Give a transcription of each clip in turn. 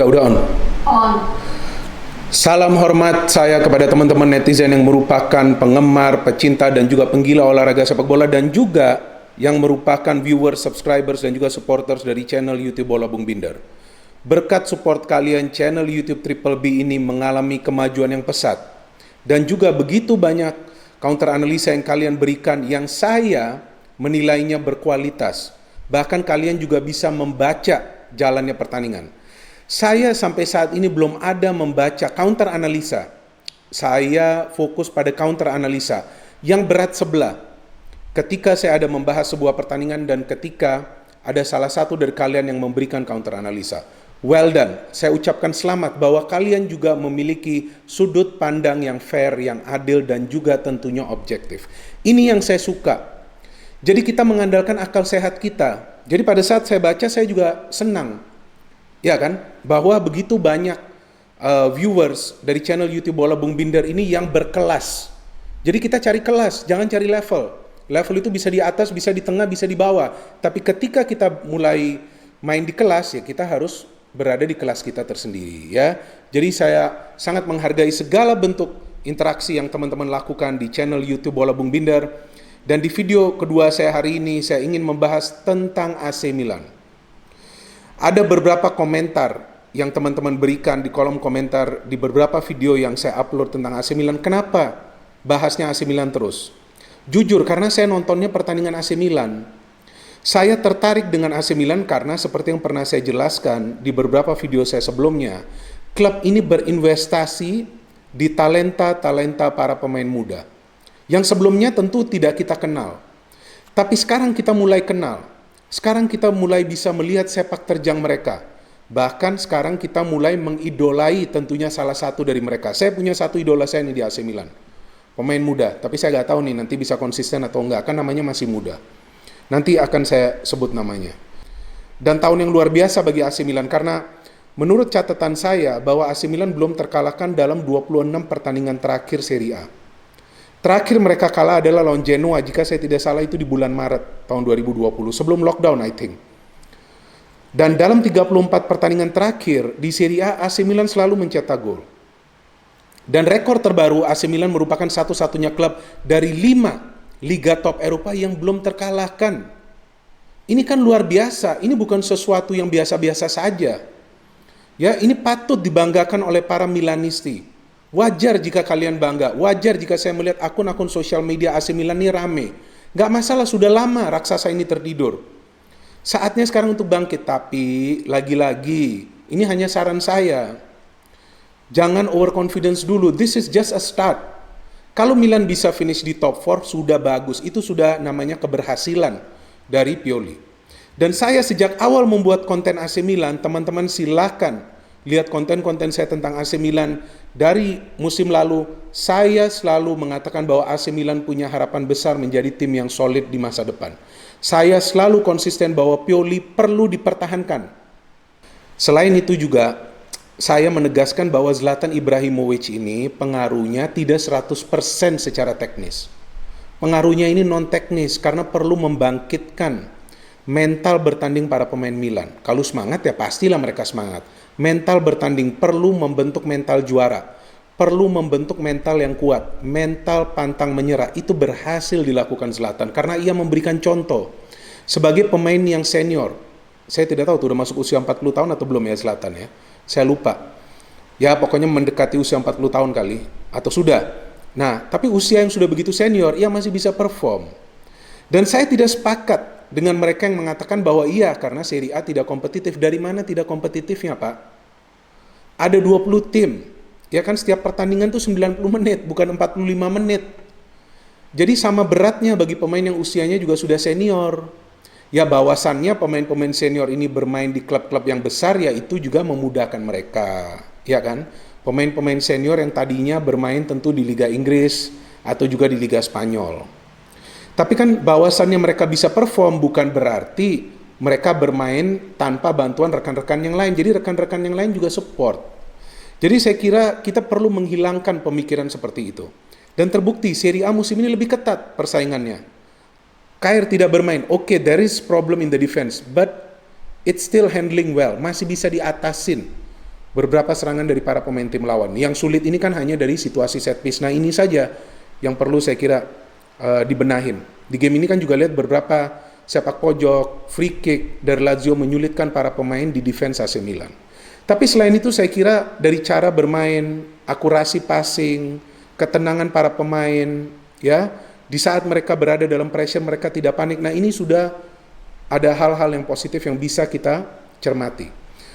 Udah on. On. Salam hormat saya kepada teman-teman netizen yang merupakan penggemar, pecinta, dan juga penggila olahraga sepak bola, dan juga yang merupakan viewers, subscribers, dan juga supporters dari channel YouTube Bola Bung Binder. Berkat support kalian, channel YouTube Triple B ini mengalami kemajuan yang pesat. Dan juga begitu banyak counter analisa yang kalian berikan yang saya menilainya berkualitas. Bahkan kalian juga bisa membaca jalannya pertandingan. Saya sampai saat ini belum ada membaca counter analisa. Saya fokus pada counter analisa yang berat sebelah. Ketika saya ada membahas sebuah pertandingan dan ketika ada salah satu dari kalian yang memberikan counter analisa. Well done. Saya ucapkan selamat bahwa kalian juga memiliki sudut pandang yang fair, yang adil, dan juga tentunya objektif. Ini yang saya suka. Jadi kita mengandalkan akal sehat kita. Jadi pada saat saya baca, saya juga senang. Ya kan? Bahwa begitu banyak viewers dari channel YouTube Bola Bung Binder ini yang berkelas. Jadi kita cari kelas, jangan cari level. Level itu bisa di atas, bisa di tengah, bisa di bawah. Tapi ketika kita mulai main di kelas, ya kita harus berada di kelas kita tersendiri. Ya. Jadi saya sangat menghargai segala bentuk interaksi yang teman-teman lakukan di channel YouTube Bola Bung Binder. Dan di video kedua saya hari ini, saya ingin membahas tentang AC Milan. Ada beberapa komentar yang teman-teman berikan di kolom komentar di beberapa video yang saya upload tentang AC Milan. Kenapa bahasnya AC Milan terus? Jujur, karena saya nontonnya pertandingan AC Milan. Saya tertarik dengan AC Milan karena seperti yang pernah saya jelaskan di beberapa video saya sebelumnya, klub ini berinvestasi di talenta-talenta para pemain muda. Yang sebelumnya tentu tidak kita kenal. Tapi sekarang kita mulai kenal. Sekarang kita mulai bisa melihat sepak terjang mereka. Bahkan sekarang kita mulai mengidolai tentunya salah satu dari mereka. Saya punya satu idola saya nih di AC Milan. Pemain muda, tapi saya nggak tahu nih nanti bisa konsisten atau enggak, kan namanya masih muda. Nanti akan saya sebut namanya. Dan tahun yang luar biasa bagi AC Milan karena menurut catatan saya bahwa AC Milan belum terkalahkan dalam 26 pertandingan terakhir Serie A. Terakhir mereka kalah adalah lawan Genoa, jika saya tidak salah itu di bulan Maret tahun 2020, sebelum lockdown I think. Dan dalam 34 pertandingan terakhir di Serie A, AC Milan selalu mencetak gol. Dan rekor terbaru, AC Milan merupakan satu-satunya klub dari 5 Liga top Eropa yang belum terkalahkan. Ini kan luar biasa, ini bukan sesuatu yang biasa-biasa saja. Ya, ini patut dibanggakan oleh para Milanisti. Wajar jika kalian bangga, wajar jika saya melihat akun-akun sosial media AC Milan ini rame. Gak masalah, sudah lama raksasa ini tertidur. Saatnya sekarang untuk bangkit, tapi lagi-lagi, ini hanya saran saya. Jangan overconfidence dulu, this is just a start. Kalau Milan bisa finish di top 4, sudah bagus. Itu sudah namanya keberhasilan dari Pioli. Dan saya sejak awal membuat konten AC Milan, teman-teman silakan lihat konten-konten saya tentang AC Milan. Dari musim lalu, saya selalu mengatakan bahwa AC Milan punya harapan besar menjadi tim yang solid di masa depan. Saya selalu konsisten bahwa Pioli perlu dipertahankan. Selain itu juga, saya menegaskan bahwa Zlatan Ibrahimovic ini pengaruhnya tidak 100% secara teknis. Pengaruhnya ini non-teknis karena perlu membangkitkan mental bertanding para pemain Milan. Kalau semangat ya pastilah mereka semangat. Mental bertanding perlu membentuk mental juara, perlu membentuk mental yang kuat, mental pantang menyerah. Itu berhasil dilakukan Zlatan karena ia memberikan contoh sebagai pemain yang senior. Saya tidak tahu tuh udah masuk usia 40 tahun atau belum ya Zlatan ya. Saya lupa. Ya pokoknya mendekati usia 40 tahun kali atau sudah. Nah, tapi usia yang sudah begitu senior, ia masih bisa perform. Dan saya tidak sepakat dengan mereka yang mengatakan bahwa iya karena Serie A tidak kompetitif. Dari mana tidak kompetitifnya, Pak? Ada 20 tim. Ya kan setiap pertandingan tuh 90 menit, bukan 45 menit. Jadi sama beratnya bagi pemain yang usianya juga sudah senior. Ya bahwasannya pemain-pemain senior ini bermain di klub-klub yang besar, ya itu juga memudahkan mereka. Ya kan? Pemain-pemain senior yang tadinya bermain tentu di Liga Inggris atau juga di Liga Spanyol. Tapi kan bahwasannya mereka bisa perform bukan berarti mereka bermain tanpa bantuan rekan-rekan yang lain. Jadi rekan-rekan yang lain juga support. Jadi saya kira kita perlu menghilangkan pemikiran seperti itu. Dan terbukti Serie A musim ini lebih ketat persaingannya. Kair tidak bermain. Okay, there is problem in the defense, but it's still handling well. Masih bisa diatasin. beberapa serangan dari para pemain tim lawan. Yang sulit ini kan hanya dari situasi set piece. Nah ini saja yang perlu saya kira dibenahin. Di game ini kan juga lihat beberapa sepak pojok, free kick dari Lazio menyulitkan para pemain di defense AC Milan. Tapi selain itu saya kira dari cara bermain, akurasi passing, ketenangan para pemain, ya, di saat mereka berada dalam pressure mereka tidak panik. Nah ini sudah ada hal-hal yang positif yang bisa kita cermati.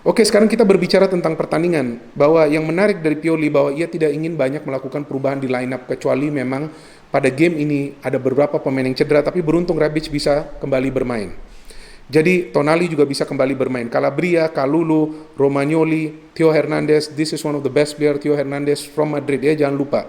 Oke, sekarang kita berbicara tentang pertandingan, bahwa yang menarik dari Pioli bahwa ia tidak ingin banyak melakukan perubahan di line up, kecuali memang pada game ini ada beberapa pemain yang cedera, tapi beruntung Rebic bisa kembali bermain. Jadi Tonali juga bisa kembali bermain. Calabria, Kalulu, Romagnoli, Theo Hernandez, this is one of the best player, Theo Hernandez from Madrid, ya jangan lupa.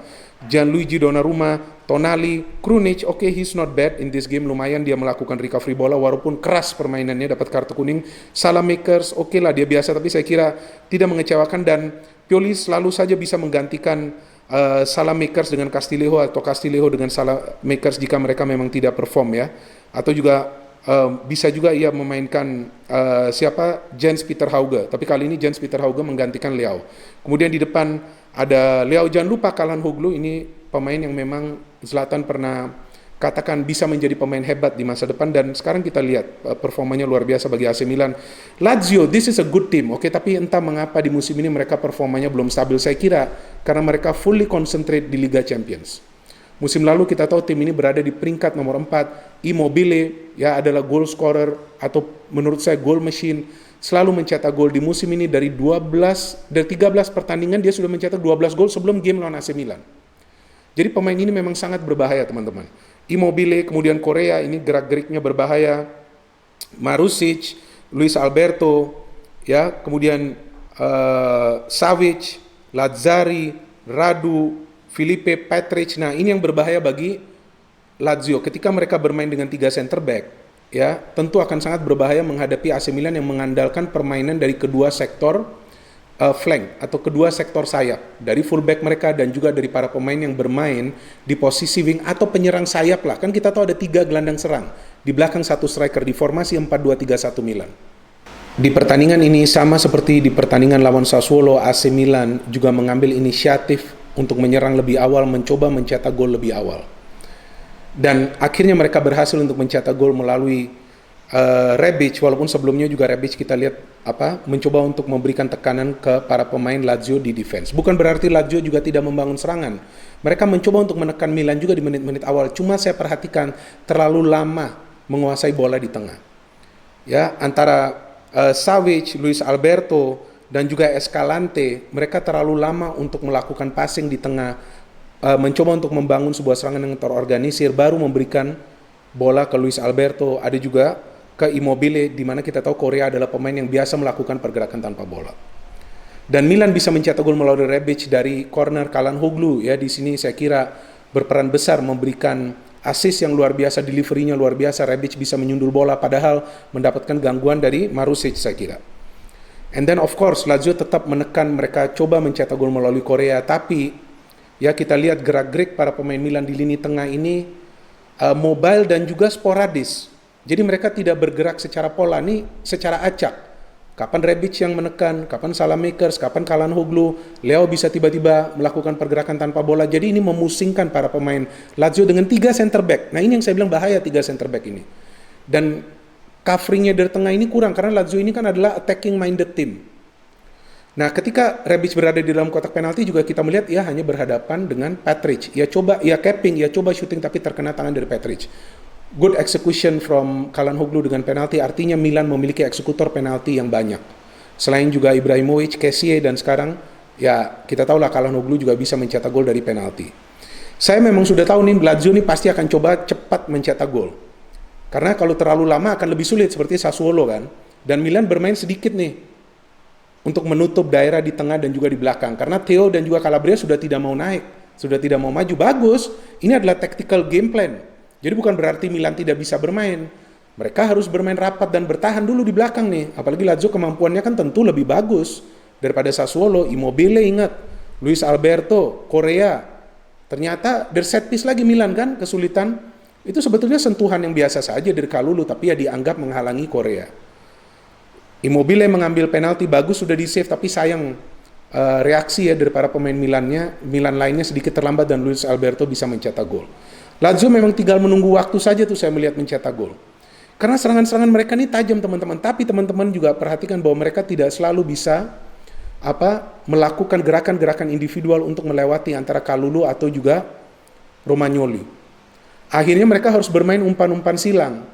Gianluigi Donnarumma, Tonali, Krunic, okay, he's not bad in this game, lumayan dia melakukan recovery bola walaupun keras permainannya, dapat kartu kuning. Salamakers, okay lah dia biasa, tapi saya kira tidak mengecewakan dan Pioli selalu saja bisa menggantikan Salamakers dengan Castillejo atau Castillejo dengan Salamakers jika mereka memang tidak perform ya. Atau juga bisa juga ia memainkan Jens Peter Hauge, tapi kali ini Jens Peter Hauge menggantikan Leao. Kemudian di depan ada Leao, jangan lupa Calhanoglu, ini pemain yang memang Zlatan pernah katakan bisa menjadi pemain hebat di masa depan dan sekarang kita lihat performanya luar biasa bagi AC Milan. Lazio, this is a good team, oke, tapi entah mengapa di musim ini mereka performanya belum stabil. Saya kira karena mereka fully concentrate di Liga Champions. Musim lalu kita tahu tim ini berada di peringkat nomor 4. Immobile ya adalah goal scorer atau menurut saya goal machine, selalu mencetak gol. Di musim ini dari 13 pertandingan dia sudah mencetak 12 gol sebelum game lawan AC Milan. Jadi pemain ini memang sangat berbahaya teman-teman. Immobile, kemudian Korea ini gerak-geriknya berbahaya. Marusic, Luis Alberto, ya, kemudian Savic, Lazzari, Radu, Filipe, Petric. Nah, ini yang berbahaya bagi Lazio ketika mereka bermain dengan 3 center back. Ya, tentu akan sangat berbahaya menghadapi AC Milan yang mengandalkan permainan dari kedua sektor flank atau kedua sektor sayap, dari fullback mereka dan juga dari para pemain yang bermain di posisi wing atau penyerang sayap lah. Kan kita tahu ada 3 gelandang serang, di belakang 1 striker di formasi 4-2-3-1 Milan. Di pertandingan ini sama seperti di pertandingan lawan Sassuolo, AC Milan juga mengambil inisiatif untuk menyerang lebih awal, mencoba mencetak gol lebih awal. Dan akhirnya mereka berhasil untuk mencetak gol melalui Rebic, walaupun sebelumnya juga Rebic kita lihat mencoba untuk memberikan tekanan ke para pemain Lazio di defense. Bukan berarti Lazio juga tidak membangun serangan. Mereka mencoba untuk menekan Milan juga di menit-menit awal. Cuma saya perhatikan terlalu lama menguasai bola di tengah. Ya, antara Savic, Luis Alberto dan juga Escalante, mereka terlalu lama untuk melakukan passing di tengah, mencoba untuk membangun sebuah serangan yang terorganisir, baru memberikan bola ke Luis Alberto, ada juga ke Immobile, di mana kita tahu Korea adalah pemain yang biasa melakukan pergerakan tanpa bola. Dan Milan bisa mencetak gol melalui Rebic dari corner Calhanoglu, ya, di sini saya kira berperan besar memberikan assist yang luar biasa, delivery-nya luar biasa. Rebic bisa menyundul bola padahal mendapatkan gangguan dari Marusic saya kira. And then of course Lazio tetap menekan, mereka coba mencetak gol melalui Korea, tapi ya kita lihat gerak-gerik para pemain Milan di lini tengah ini mobile dan juga sporadis. Jadi mereka tidak bergerak secara pola, nih secara acak. Kapan Rebic yang menekan, kapan Salamakers, kapan Calhanoglu, Leo bisa tiba-tiba melakukan pergerakan tanpa bola. Jadi ini memusingkan para pemain Lazio dengan 3 center back. Nah ini yang saya bilang bahaya 3 center back ini. Dan coveringnya dari tengah ini kurang, karena Lazio ini kan adalah attacking minded team. Nah ketika Rebic berada di dalam kotak penalti juga kita melihat ia hanya berhadapan dengan Petric. Ia coba shooting tapi terkena tangan dari Petric. Good execution from Calhanoglu dengan penalti, artinya Milan memiliki eksekutor penalti yang banyak. Selain juga Ibrahimovic, Kessie, dan sekarang ya kita tahu lah Calhanoglu juga bisa mencetak gol dari penalti. Saya memang sudah tahu nih Lazio nih pasti akan coba cepat mencetak gol. Karena kalau terlalu lama akan lebih sulit seperti Sassuolo kan. Dan Milan bermain sedikit nih untuk menutup daerah di tengah dan juga di belakang. Karena Theo dan juga Calabria sudah tidak mau naik, sudah tidak mau maju. Bagus, ini adalah tactical game plan. Jadi bukan berarti Milan tidak bisa bermain. Mereka harus bermain rapat dan bertahan dulu di belakang nih. Apalagi Lazio kemampuannya kan tentu lebih bagus daripada Sassuolo. Immobile ingat, Luis Alberto, Korea. Ternyata dari set piece lagi Milan kan kesulitan. Itu sebetulnya sentuhan yang biasa saja dari Kalulu, tapi ya dianggap menghalangi Korea. Immobile mengambil penalti bagus, sudah di save, tapi sayang reaksi ya dari para pemain Milan lainnya sedikit terlambat dan Luis Alberto bisa mencetak gol. Lazio memang tinggal menunggu waktu saja tuh saya melihat mencetak gol. Karena serangan-serangan mereka ini tajam teman-teman, tapi teman-teman juga perhatikan bahwa mereka tidak selalu bisa melakukan gerakan-gerakan individual untuk melewati antara Kalulu atau juga Romagnoli. Akhirnya mereka harus bermain umpan-umpan silang.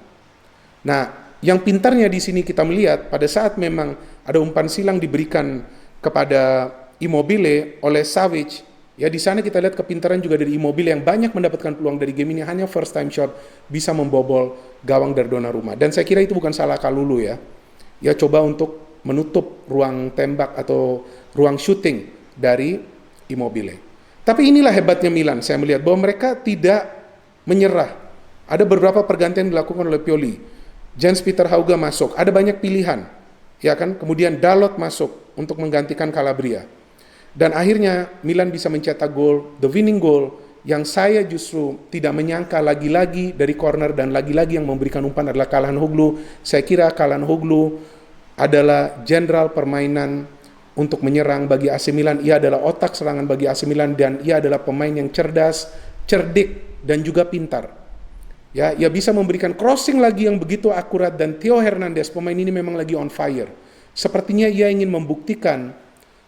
Nah, yang pintarnya di sini kita melihat pada saat memang ada umpan silang diberikan kepada Immobile oleh Savic, ya di sana kita lihat kepintaran juga dari Immobile yang banyak mendapatkan peluang dari game ini, hanya first time shot bisa membobol gawang dari Donnarumma. Dan saya kira itu bukan salah Kalulu ya. Ya coba untuk menutup ruang tembak atau ruang shooting dari Immobile. Tapi inilah hebatnya Milan, saya melihat bahwa mereka tidak menyerah. Ada beberapa pergantian dilakukan oleh Pioli. Jens Peter Hauge masuk, ada banyak pilihan. Ya kan? Kemudian Dalot masuk untuk menggantikan Calabria. Dan akhirnya Milan bisa mencetak gol, the winning goal, yang saya justru tidak menyangka lagi-lagi dari corner dan lagi-lagi yang memberikan umpan adalah Calhanoglu. Saya kira Calhanoglu adalah jenderal permainan untuk menyerang bagi AC Milan. Ia adalah otak serangan bagi AC Milan dan ia adalah pemain yang cerdas, cerdik, dan juga pintar. Ya, ia bisa memberikan crossing lagi yang begitu akurat dan Theo Hernandez, pemain ini memang lagi on fire. Sepertinya ia ingin membuktikan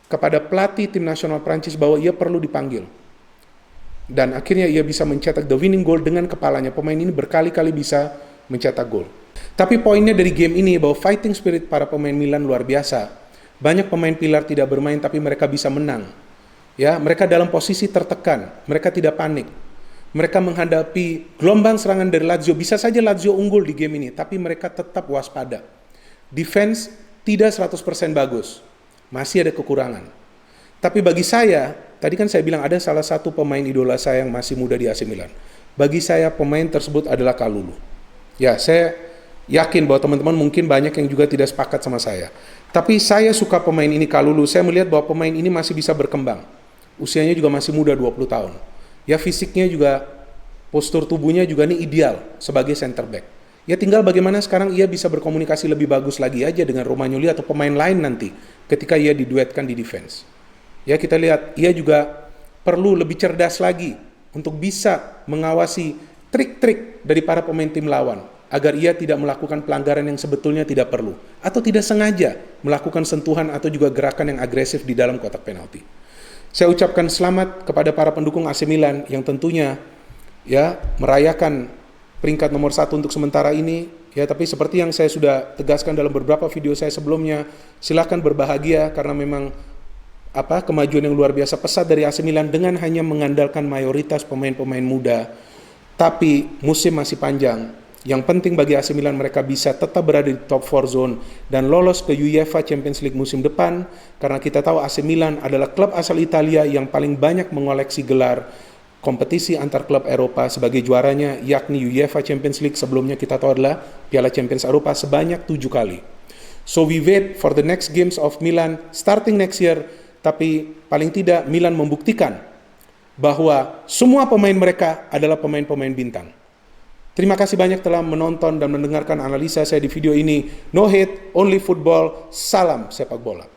kepada pelatih tim nasional Prancis bahwa ia perlu dipanggil. Dan akhirnya ia bisa mencetak the winning goal dengan kepalanya. Pemain ini berkali-kali bisa mencetak gol. Tapi poinnya dari game ini bahwa fighting spirit para pemain Milan luar biasa. Banyak pemain pilar tidak bermain tapi mereka bisa menang. Ya, mereka dalam posisi tertekan, mereka tidak panik. Mereka menghadapi gelombang serangan dari Lazio. Bisa saja Lazio unggul di game ini, tapi mereka tetap waspada. Defense tidak 100% bagus. Masih ada kekurangan. Tapi bagi saya, tadi kan saya bilang ada salah satu pemain idola saya yang masih muda di AC Milan. Bagi saya pemain tersebut adalah Kalulu. Ya, saya yakin bahwa teman-teman mungkin banyak yang juga tidak sepakat sama saya. Tapi saya suka pemain ini Kalulu. Saya melihat bahwa pemain ini masih bisa berkembang. Usianya juga masih muda, 20 tahun. Ya fisiknya juga, postur tubuhnya juga ini ideal sebagai center back. Ya tinggal bagaimana sekarang ia bisa berkomunikasi lebih bagus lagi aja dengan Romagnoli atau pemain lain nanti ketika ia diduetkan di defense. Ya kita lihat ia juga perlu lebih cerdas lagi untuk bisa mengawasi trik-trik dari para pemain tim lawan agar ia tidak melakukan pelanggaran yang sebetulnya tidak perlu atau tidak sengaja melakukan sentuhan atau juga gerakan yang agresif di dalam kotak penalti. Saya ucapkan selamat kepada para pendukung AC Milan yang tentunya ya merayakan peringkat nomor 1 untuk sementara ini. Ya, tapi seperti yang saya sudah tegaskan dalam beberapa video saya sebelumnya, silakan berbahagia karena memang kemajuan yang luar biasa pesat dari AC Milan dengan hanya mengandalkan mayoritas pemain-pemain muda. Tapi musim masih panjang. Yang penting bagi AC Milan mereka bisa tetap berada di top 4 zone dan lolos ke UEFA Champions League musim depan karena kita tahu AC Milan adalah klub asal Italia yang paling banyak mengoleksi gelar kompetisi antar klub Eropa sebagai juaranya yakni UEFA Champions League, sebelumnya kita tahu adalah Piala Champions Eropa sebanyak 7 kali. So we wait for the next games of Milan starting next year, tapi paling tidak Milan membuktikan bahwa semua pemain mereka adalah pemain-pemain bintang. Terima kasih banyak telah menonton dan mendengarkan analisa saya di video ini. No hate, only football. Salam sepak bola.